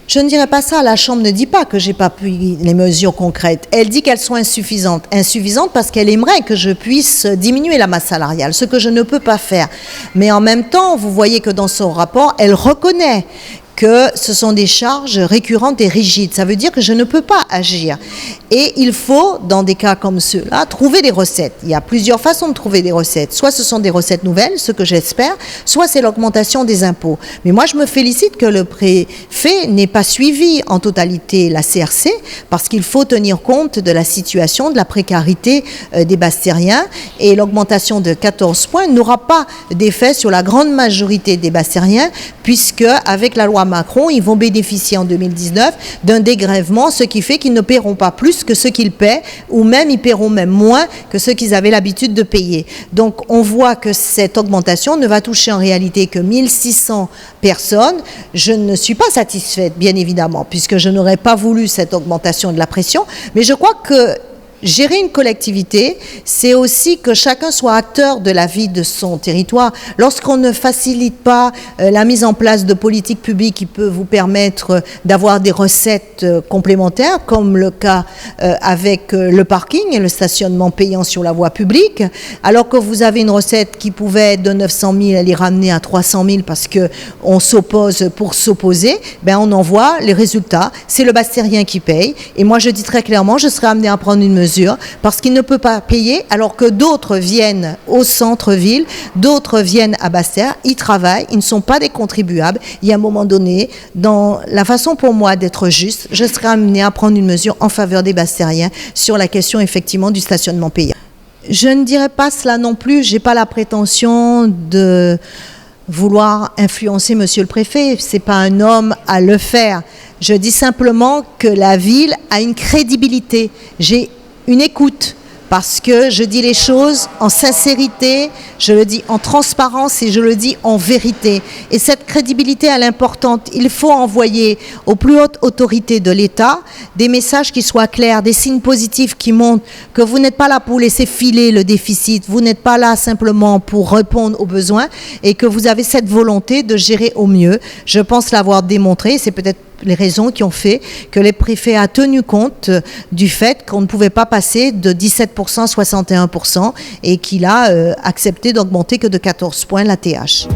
Je ne dirais pas ça. La Chambre ne dit pas que j'ai pas pris les mesures concrètes. Elle dit qu'elles sont insuffisantes. Insuffisantes parce qu'elle aimerait que je puisse diminuer la masse salariale, ce que je ne peux pas faire. Mais en même temps, vous voyez que dans son rapport, elle reconnaît que ce sont des charges récurrentes et rigides. Ça veut dire que je ne peux pas agir. Et il faut, dans des cas comme ceux-là, trouver des recettes. Il y a plusieurs façons de trouver des recettes. Soit ce sont des recettes nouvelles, ce que j'espère, soit c'est l'augmentation des impôts. Mais moi, je me félicite que le préfet n'ait pas suivi en totalité la CRC, parce qu'il faut tenir compte de la situation, de la précarité des Bastériens. Et l'augmentation de 14 points n'aura pas d'effet sur la grande majorité des Bastériens, puisque avec la loi Macron, ils vont bénéficier en 2019 d'un dégrèvement, ce qui fait qu'ils ne paieront pas plus que ce qu'ils paient, ou même ils paieront même moins que ce qu'ils avaient l'habitude de payer. Donc on voit que cette augmentation ne va toucher en réalité que 1600 personnes. Je ne suis pas satisfaite, bien évidemment, puisque je n'aurais pas voulu cette augmentation de la pression, mais je crois que gérer une collectivité, c'est aussi que chacun soit acteur de la vie de son territoire. Lorsqu'on ne facilite pas la mise en place de politiques publiques qui peuvent vous permettre d'avoir des recettes complémentaires, comme le cas avec le parking et le stationnement payant sur la voie publique, alors que vous avez une recette qui pouvait être de 900 000, elle est ramenée à 300 000 parce qu'on s'oppose pour s'opposer, ben on en voit les résultats. C'est le Bastérien qui paye. Et moi, je dis très clairement, je serai amenée à prendre une mesure parce qu'il ne peut pas payer alors que d'autres viennent au centre-ville, d'autres viennent à Basse-Terre, ils travaillent, ils ne sont pas des contribuables. Il y a un moment donné, dans la façon pour moi d'être juste, je serai amenée à prendre une mesure en faveur des Bastériens sur la question effectivement du stationnement payant. Je ne dirais pas cela non plus, je n'ai pas la prétention de vouloir influencer monsieur le préfet, ce n'est pas un homme à le faire. Je dis simplement que la ville a une crédibilité. J'ai une écoute, parce que je dis les choses en sincérité, je le dis en transparence et je le dis en vérité. Et cette crédibilité, elle est importante. Il faut envoyer aux plus hautes autorités de l'État des messages qui soient clairs, des signes positifs qui montrent que vous n'êtes pas là pour laisser filer le déficit, vous n'êtes pas là simplement pour répondre aux besoins et que vous avez cette volonté de gérer au mieux. Je pense l'avoir démontré, c'est peut-être les raisons qui ont fait que les préfets a tenu compte du fait qu'on ne pouvait pas passer de 17% à 61% et qu'il a accepté d'augmenter que de 14 points la TH.